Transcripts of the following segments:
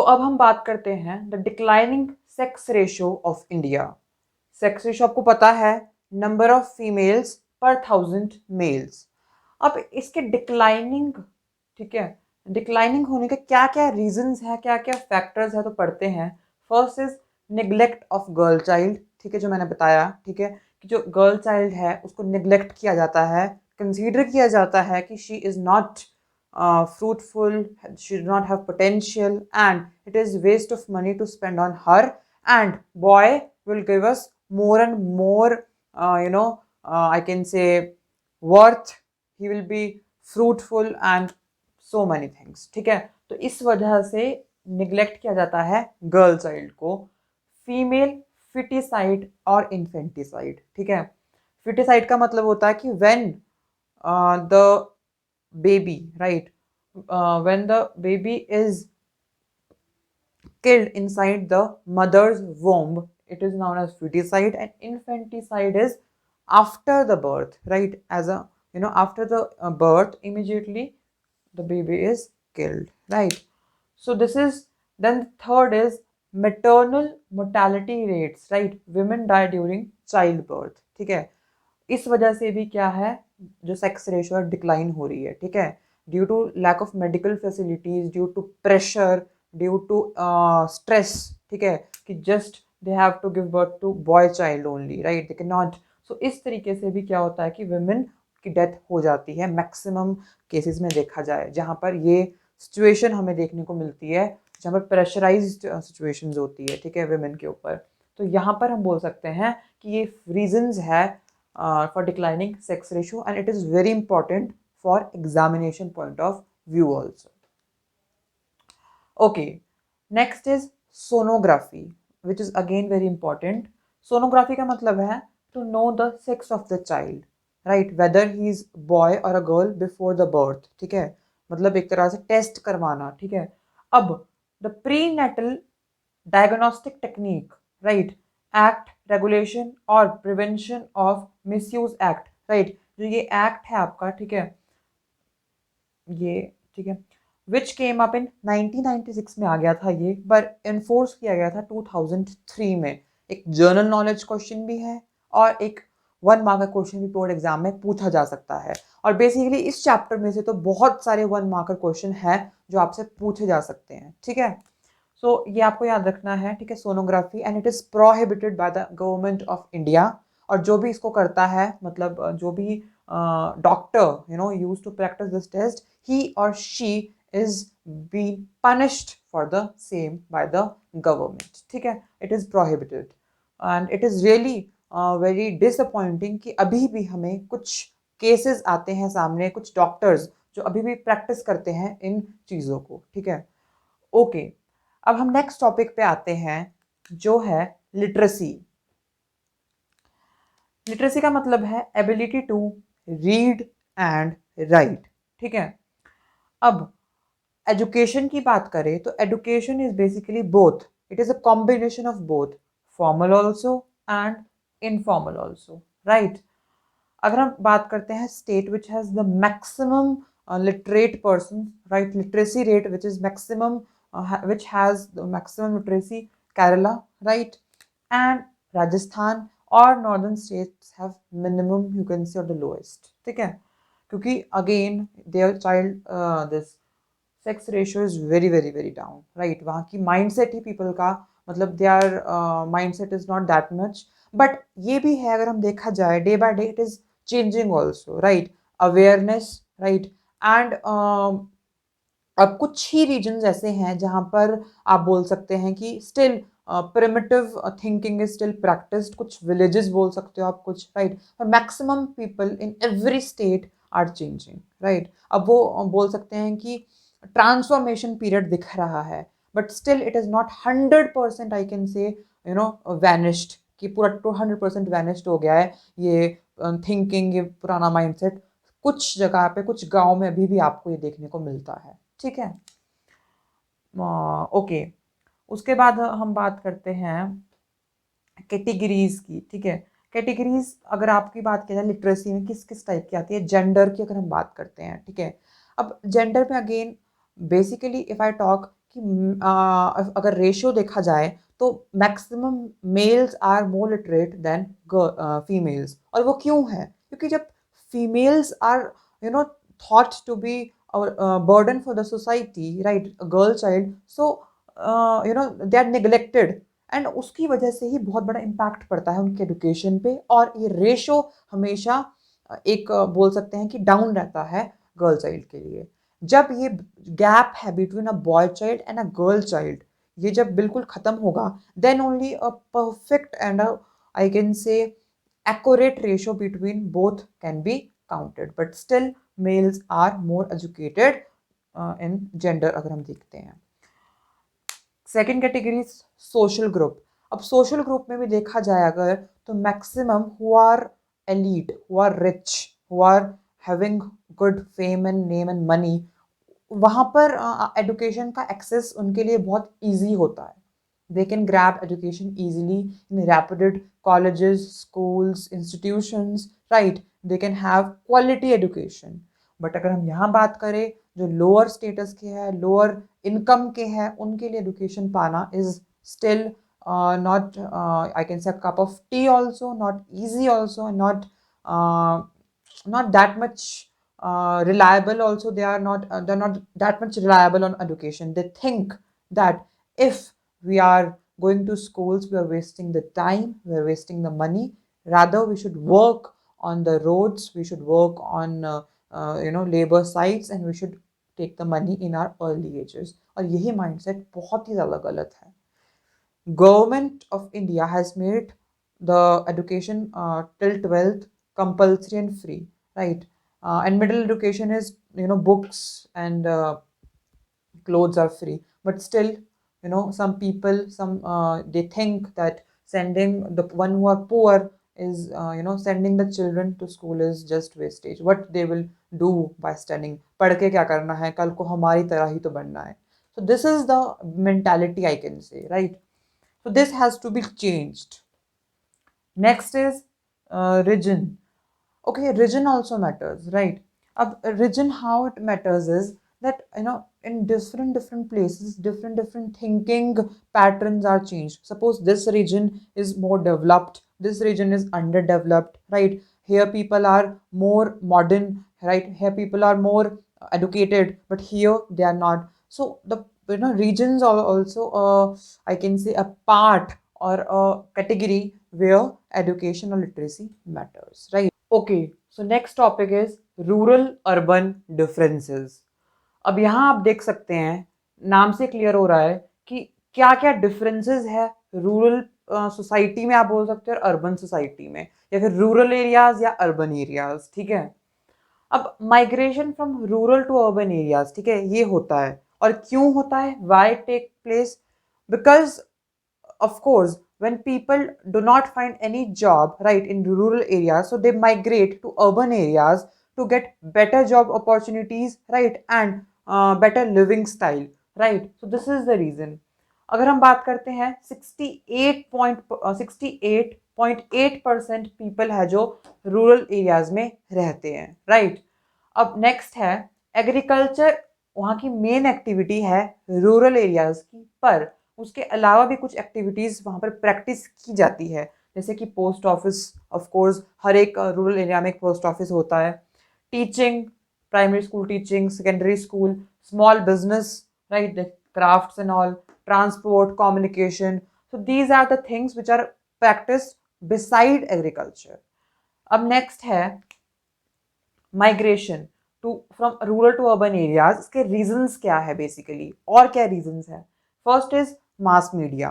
अब हम बात करते हैं the declining sex ratio of India. Sex ratio आपको पता है, नंबर ऑफ फीमेल्स पर 1000 मेल्स। अब इसके डिक्लाइनिंग, ठीक है, डिक्लाइनिंग होने के क्या क्या रीजंस हैं, क्या क्या फैक्टर्स हैं, तो पढ़ते हैं। First is neglect of girl child, ठीक है, जो मैंने बताया, ठीक है, कि जो गर्ल चाइल्ड है उसको निग्लेक्ट किया जाता है, कंसीडर किया जाता है कि she is not fruitful, she does not have potential, and it is waste of money to spend on her, and boy will give us more and more, I can say worth, he will be fruitful and so many things, ठीक है। तो इस वजह से neglect किया जाता है girl child को। फीमेल फिटिसाइड और इन्फेंटिसाइड, ठीक है। फिटिसाइड का मतलब होता है कि when the baby, right, when the baby is killed inside the mother's womb, it is known as feticide, and infanticide is after the birth, right, as a, after the birth immediately the baby is killed, right. So this is, then third is maternal mortality rates, right, women die during childbirth, ठीक है। इस वजह से भी क्या है, जो sex ratio decline हो रही है, ठीक है, due to lack of medical facilities, due to pressure, due to stress, ठीक है, कि just they have to give birth to boy child only, right, they can not. So इस तरीके से भी क्या होता है कि वुमेन की डेथ हो जाती है मैक्सिमम केसेस में देखा जाए, जहाँ पर ये सिचुएशन हमें देखने को मिलती है, जहाँ पर प्रेशराइज्ड सिचुएशंस होती है, ठीक है, वुमेन के ऊपर। तो यहाँ पर हम बोल सकते हैं कि ये रीजंस है for declining sex ratio, and it is very important for examination point of view also. Okay, next is sonography, which is again very important. Sonography का मतलब है to know the sex of the child, right, whether he is boy or a girl before the birth, ठीक है, मतलब एक तरह से test करवाना, ठीक है। अब the prenatal diagnostic technique, right, act regulation और prevention of misuse act, right, जो ये एक्ट है आपका, ठीक है, ये, ठीक है, विच केम अप इन 1996 में आ गया था ये, पर इन्फोर्स किया गया था 2003 में। एक जर्नल नॉलेज क्वेश्चन भी है और एक 1 मार्क का क्वेश्चन भी बोर्ड एग्जाम में पूछा जा सकता है, और बेसिकली इस चैप्टर में से तो बहुत सारे 1 मार्क क्वेश्चन है जो आपसे पूछे जा सकते हैं, ठीक है। सो ये आपको याद रखना है, ठीक है, sonography, and it is prohibited by the government of India. और जो भी इसको करता है, मतलब जो भी doctor use to practice this test, he और she is been punished for the same by the government, ठीक है, it is prohibited, and it is really very disappointing कि अभी भी हमें कुछ केसेस आते हैं सामने, कुछ डॉक्टर्स जो अभी भी प्रैक्टिस करते हैं इन चीज़ों को, ठीक है। ओके, अब हम नेक्स्ट टॉपिक पे आते हैं, जो है लिटरेसी। लिटरेसी का मतलब है ability to read and write, ठीक है। अब एजुकेशन की बात करें तो education is basically both, it is a combination of both, formal also and informal also, right. अगर हम बात करते हैं state which has the maximum literate person, right, literacy rate which is maximum, which has the maximum literacy, Kerala, right, and Rajasthan or northern states have minimum, you can say, or the lowest, ठीक है, क्योंकि again their child this sex ratio is very very very down, right, वहाँ की mindset ही people का, मतलब their mindset is not that much, but ये भी है, अगर हम देखा जाए day by day it is changing also, right, awareness, right, and अब कुछ ही रीजन्स ऐसे हैं जहाँ पर आप बोल सकते हैं कि still primitive thinking is still practised, कुछ विलेजेस बोल सकते हो आप, कुछ, राइट, पर maximum people in every state are changing, right. अब वो बोल सकते हैं कि ट्रांसफॉर्मेशन पीरियड दिख रहा है, but still it is not 100%, I can से, वैनिश्ड, कि पूरा 200% वैनिश्ड हो गया है ये थिंकिंग, ये पुराना माइंडसेट। कुछ जगह पे, कुछ गांव में अभी भी आपको ये देखने को मिलता है, ठीक है। ओके, उसके बाद हम बात करते हैं कैटेगरीज की, ठीक है। कैटेगरीज अगर आपकी बात की जाए लिटरेसी में किस किस टाइप की आती है, जेंडर की अगर हम बात करते हैं, ठीक है। अब जेंडर में again basically if I talk कि अगर रेशियो देखा जाए तो maximum males are more literate than females. और वो क्यों है? क्योंकि जब females are you know thought to be burden for the society, right, a girl child, so they are neglected, and उसकी वजह से ही बहुत बड़ा इम्पैक्ट पड़ता है उनके एडुकेशन पे। और ये रेशो हमेशा एक बोल सकते हैं कि डाउन रहता है गर्ल चाइल्ड के लिए। जब ये गैप है between a boy child and a girl child, ये जब बिल्कुल खत्म होगा, then only a perfect and I can say accurate ratio between both can be counted, but still males are more educated in gender अगर हम देखते हैं। Second category social group. अब सोशल ग्रुप में भी देखा जाए अगर, तो maximum who are elite, who are rich, who are having good fame and name and money, वहाँ पर एडुकेशन का एक्सेस उनके लिए बहुत ईजी होता है। They can grab education easily in reputed colleges, schools, institutions, right, they can have quality education. But अगर हम यहाँ बात करें जो लोअर स्टेटस के हैं, लोअर इनकम के हैं, उनके लिए एजुकेशन पाना is still not I can say a cup of tea also, not easy also, and not that much reliable also. They're not that much reliable on education. They think that if we are going to schools, we are wasting the time, we are wasting the money. Rather, we should work on the roads, we should work on labor sites, and we should take the money in our early ages. और यही mindset बहुत ही ज़्यादा गलत है। Government of India has made the education till 12th compulsory and free, right? And middle education is, books and clothes are free. But still, some people, they think that sending the one who are poor is, sending the children to school is just wastage. What they will do by studying? पढ़ के क्या करना है? कल को हमारी तरह ही तो बनना है. So this is the mentality I can say, right? So this has to be changed. Next is region. Okay, region also matters, right? Region, how it matters is that in different places, different thinking patterns are changed. Suppose this region is more developed, this region is underdeveloped, right? Here people are more modern, right? Here people are more educated, but here they are not. So the regions are also I can say a part or a category where education or literacy matters, right? Okay, so next topic is rural urban differences. अब यहाँ आप देख सकते हैं, नाम से clear हो रहा है कि क्या क्या डिफरेंसेस है रूरल सोसाइटी में, आप बोल सकते हो, अर्बन सोसाइटी में, या फिर रूरल एरियाज या अर्बन एरियाज, ठीक है। अब migration from rural to urban areas, ठीक है, ये होता है। और क्यों होता है? Why take place? Because of course, when people do not find any job, right, in rural areas, so they migrate to urban areas to get better job opportunities, right, and better living style, right. So this is the reason. अगर हम बात करते हैं 68.8% people है जो rural areas में रहते हैं, राइट। अब नेक्स्ट है एग्रीकल्चर, वहाँ की मेन एक्टिविटी है रूरल एरियाज की, पर उसके अलावा भी कुछ एक्टिविटीज़ वहाँ पर प्रैक्टिस की जाती है, जैसे कि पोस्ट ऑफिस, ऑफ कोर्स हर एक रूरल एरिया में एक पोस्ट ऑफिस होता है, teaching, primary school teaching, secondary school, small business, right, crafts and all, transport, communication. So these are the things which are practiced beside agriculture. अब next है migration from rural to urban areas. इसके reasons क्या है basically, और क्या reasons है? First is mass media.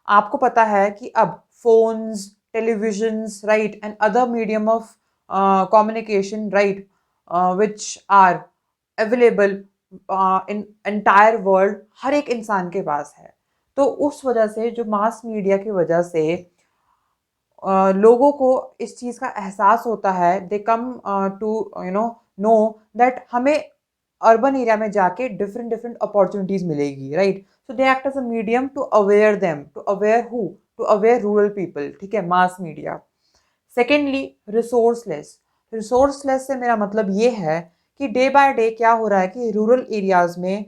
आपको पता है कि अब phones, televisions, right, and other medium of communication, right, which are available in entire world, हर एक इंसान के पास है। तो उस वजह से जो मास मीडिया की वजह से लोगों को इस चीज़ का एहसास होता है, they come to know that हमें अर्बन एरिया में जाके डिफरेंट अपॉर्चुनिटीज़ मिलेगी, right. So they act as a medium to aware them, to aware who, to aware rural people, ठीक है, मास मीडिया। सेकेंडली रिसोर्सलेस से मेरा मतलब ये है कि डे बाय डे क्या हो रहा है कि रूरल एरियाज में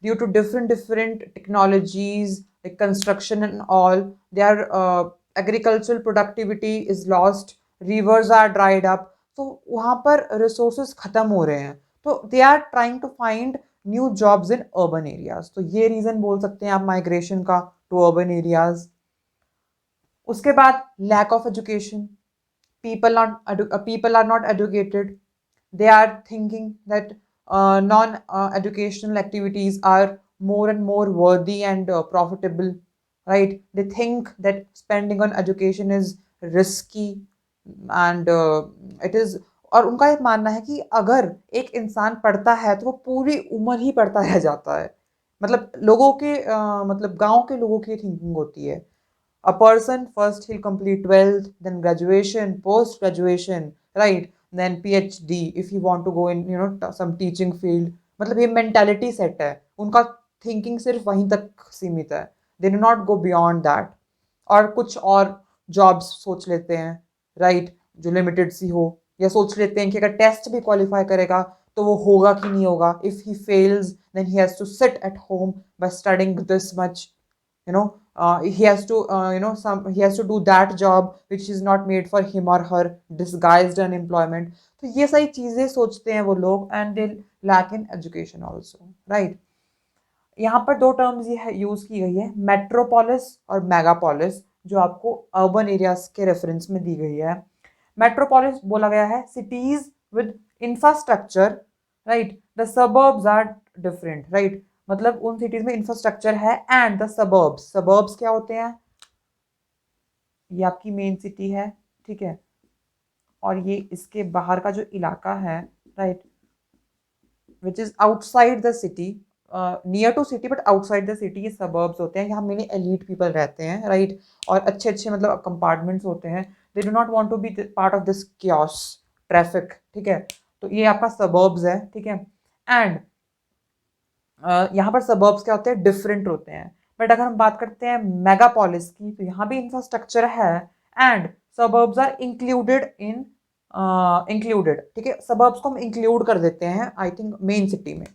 due to different technologies like construction and all. Their agricultural productivity is lost, rivers are dried up, तो वहाँ पर resources खत्म हो रहे हैं, तो they are trying to find new jobs in urban areas. तो ये reason बोल सकते हैं आप migration का to urban areas. उसके बाद lack of education. People are not educated. They are thinking that non educational activities are more and more worthy and profitable, right? They think that spending on education is risky and it is. और उनका एक मानना है कि अगर एक इंसान पढ़ता है तो वो पूरी उम्र ही पढ़ता रह जाता है, मतलब लोगों के मतलब गांव के लोगों की थिंकिंग होती है. A person first he'll complete 12th, then graduation, post graduation, right? Then PhD if you want to go in some teaching field. मतलब ये mentality set है, उनका thinking सिर्फ वहीं तक सीमित है. They do not go beyond that. और कुछ और jobs सोच लेते हैं, right? जो limited सी हो, या सोच लेते हैं कि अगर टेस्ट भी क्वालिफाई करेगा तो वो होगा कि नहीं होगा. If he fails, then he has to sit at home by studying this much, he has to he has to do that job which is not made for him or her, disguised unemployment. तो ये सारी चीजें सोचते हैं वो लोग, and they lack in education also, right? यहाँ पर दो टर्म्स ये यूज की गई है, मेट्रोपोलिस और मेगापोलिस, जो आपको अर्बन एरियाज के रेफरेंस में दी गई है. मेट्रोपोलिस बोला गया है cities with infrastructure, right. The suburbs are different, right. मतलब उन सिटीज में इंफ्रास्ट्रक्चर है, एंड द सबर्ब्स, सबर्ब्स क्या होते हैं, ये आपकी मेन सिटी है, ठीक है, और ये इसके बाहर का जो इलाका है, right, which is outside the city, near to city but outside the city, ये सबर्ब्स होते हैं. यहाँ मेनली एलीट पीपल रहते हैं, राइट, और अच्छे अच्छे मतलब कंपार्टमेंट्स होते हैं. They do not want to be part of this chaos traffic, ठीक है. तो ये आपका सबर्ब्स है, ठीक है. एंड यहाँ पर सबर्ब्स क्या होते हैं, डिफरेंट होते हैं. बट अगर हम बात करते हैं मेगापोलिस की, तो यहाँ भी इंफ्रास्ट्रक्चर है, and suburbs are included in included, ठीक है. सबर्ब्स को हम इंक्लूड कर देते हैं आई थिंक मेन सिटी में.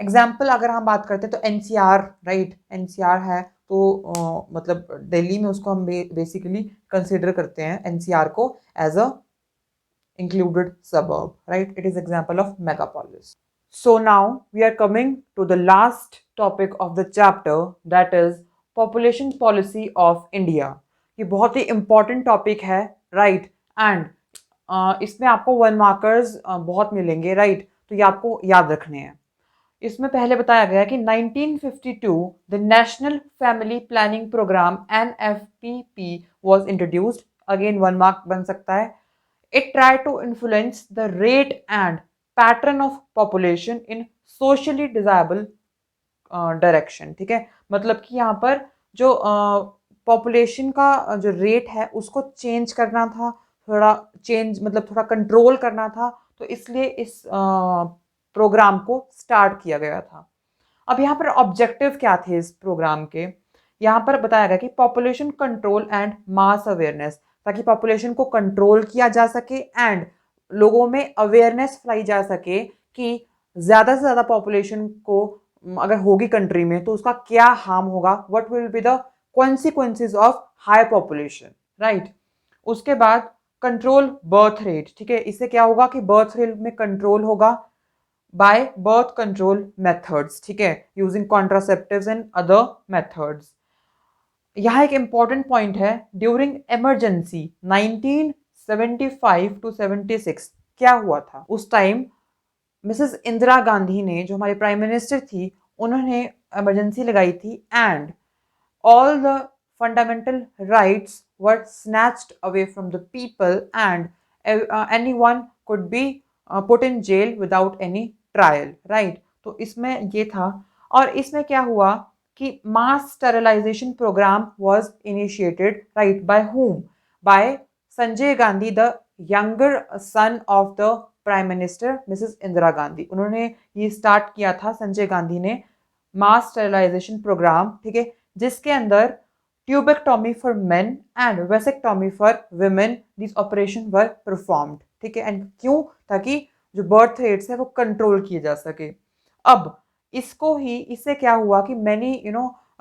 एग्जाम्पल अगर हम बात करते हैं तो एनसीआर, राइट, एनसीआर है, तो मतलब दिल्ली में उसको हम बेसिकली कंसिडर करते हैं एनसीआर को as a included suburb, right? It is example of megapolis. So now we are coming to the last topic of the chapter, that is population policy of India. ये बहुत ही important topic है, right? And इसमें आपको 1 markers बहुत मिलेंगे, right? तो ये आपको याद रखने हैं. इसमें पहले बताया गया कि 1952 the National Family Planning Program NFPP was introduced. Again 1 mark बन सकता है. It tried to influence the rate and pattern of population in socially desirable direction, ठीक है. मतलब कि यहाँ पर जो पॉपुलेशन का जो रेट है उसको चेंज करना था, थोड़ा चेंज मतलब थोड़ा कंट्रोल करना था, तो इसलिए इस प्रोग्राम को स्टार्ट किया गया था. अब यहाँ पर ऑब्जेक्टिव क्या थे इस प्रोग्राम के, यहाँ पर बताया गया कि population control and mass awareness, ताकि पॉपुलेशन को कंट्रोल किया जा सके एंड लोगों में अवेयरनेस फैलाई जा सके कि ज़्यादा से ज़्यादा पॉपुलेशन को अगर होगी कंट्री में तो उसका क्या हार्म होगा, what will be the consequences of high population, right. उसके बाद कंट्रोल बर्थ रेट, ठीक है. इससे क्या होगा कि बर्थ रेट में कंट्रोल होगा बाय बर्थ कंट्रोल मेथड्स, ठीक है, using contraceptives and other methods. यहाँ एक इंपॉर्टेंट पॉइंट है, ड्यूरिंग इमरजेंसी 1975 to 76 क्या हुआ था. उस टाइम मिसेस इंदिरा गांधी ने, जो हमारे प्राइम मिनिस्टर थी, उन्होंने इमरजेंसी लगाई थी, and all the fundamental rights were snatched away from the people, and anyone could be put in jail without any trial, right. तो इसमें ये था. और इसमें क्या हुआ कि mass sterilization program was initiated, right, by whom? By Sanjay Gandhi, the younger son of the Prime Minister Mrs. Indira Gandhi. उन्होंने ये स्टार्ट किया था, संजय गांधी ने, mass sterilization program, ठीक है, जिसके अंदर tubectomy for main and vasectomy for women, these operations were performed, ठीक है. एंड क्यों? ताकि जो बर्थ रेट्स है वो कंट्रोल किए जा सके. अब इसको ही इससे क्या हुआ कि many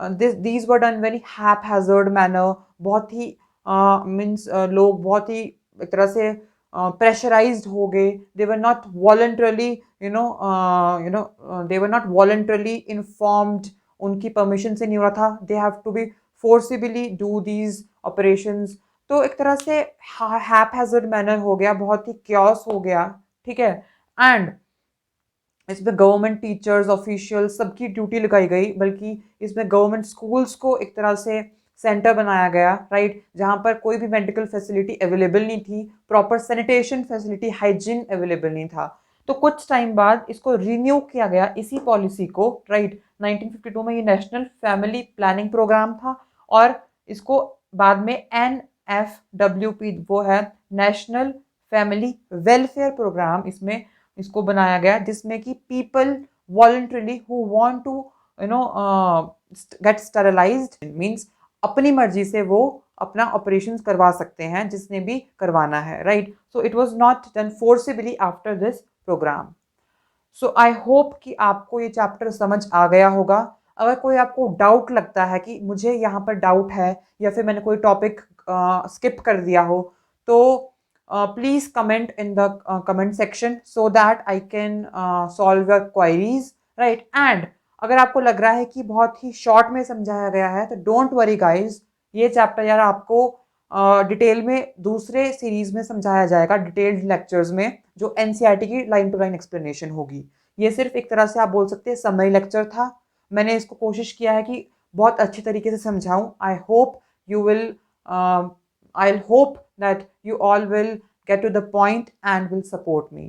these were done very haphazard manner, बहुत ही मीन्स लोग बहुत ही एक तरह से प्रेशराइज्ड हो गए. They were not voluntarily they were not voluntarily informed, उनकी परमिशन से नहीं हो रहा था. They have to be forcibly do these operations. तो एक तरह से हैपहैजर्ड मैनर हो गया, बहुत ही क्योस हो गया. ठीक है. एंड इसमें गवर्नमेंट टीचर्स ऑफिशियल सबकी ड्यूटी लगाई गई, बल्कि इसमें गवर्नमेंट स्कूल्स को एक तरह से सेंटर बनाया गया, राइट, जहाँ पर कोई भी मेडिकल फैसिलिटी अवेलेबल नहीं थी, proper sanitation facility, hygiene available नहीं था. तो कुछ टाइम बाद इसको रिन्यू किया गया, इसी पॉलिसी को, राइट. 1952 में ये नेशनल फैमिली प्लानिंग प्रोग्राम था, और इसको बाद में NFWP, वो है नेशनल फैमिली वेलफेयर प्रोग्राम, इसमें इसको बनाया गया, जिसमें कि people voluntarily who want to get sterilised, means अपनी मर्जी से वो अपना ऑपरेशन करवा सकते हैं जिसने भी करवाना है, right. So it was not done forcibly after this programme. So I hope कि आपको ये चैप्टर समझ आ गया होगा. अगर कोई आपको डाउट लगता है कि मुझे यहाँ पर डाउट है, या फिर मैंने कोई टॉपिक स्किप कर दिया हो, तो please comment in the comment section so that I can solve your queries, right. And अगर आपको लग रहा है कि बहुत ही शॉर्ट में समझाया गया है, तो डोंट वरी गाइज, ये चैप्टर यार आपको डिटेल में दूसरे सीरीज में समझाया जाएगा, डिटेल्ड लेक्चर्स में, जो एनसीईआरटी की लाइन टू लाइन एक्सप्लेनेशन होगी. ये सिर्फ एक तरह से आप बोल सकते हैं समरी लेक्चर था. मैंने इसको कोशिश किया है कि बहुत अच्छी तरीके से समझाऊं. I hope that you all will get to the point and will support me.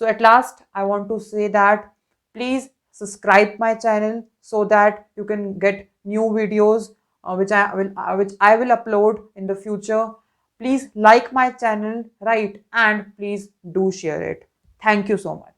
So at last, I want to say that please subscribe my channel so that you can get new videos which I will upload in the future. Please like my channel, right, and please do share it. Thank you so much.